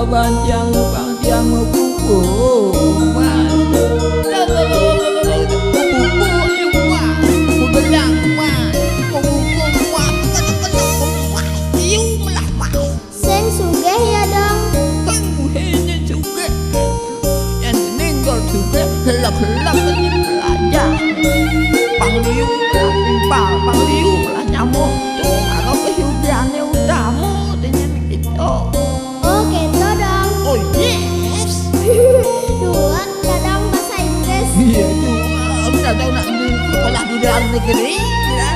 panjang buku mas. Sing sugih ya dong. Ini juga yang meninggal juga gelap-gelap ini belajar. Pangliu lah timpal, pangliu lah nyamuk. Tuh kalau kehidupannya utamu dengan itu. Oh gitu dong. Oh yes. Duan kadang bahasa Inggris. Iya tuh, udah tahu nak sekolah di dalam negeri. Ya.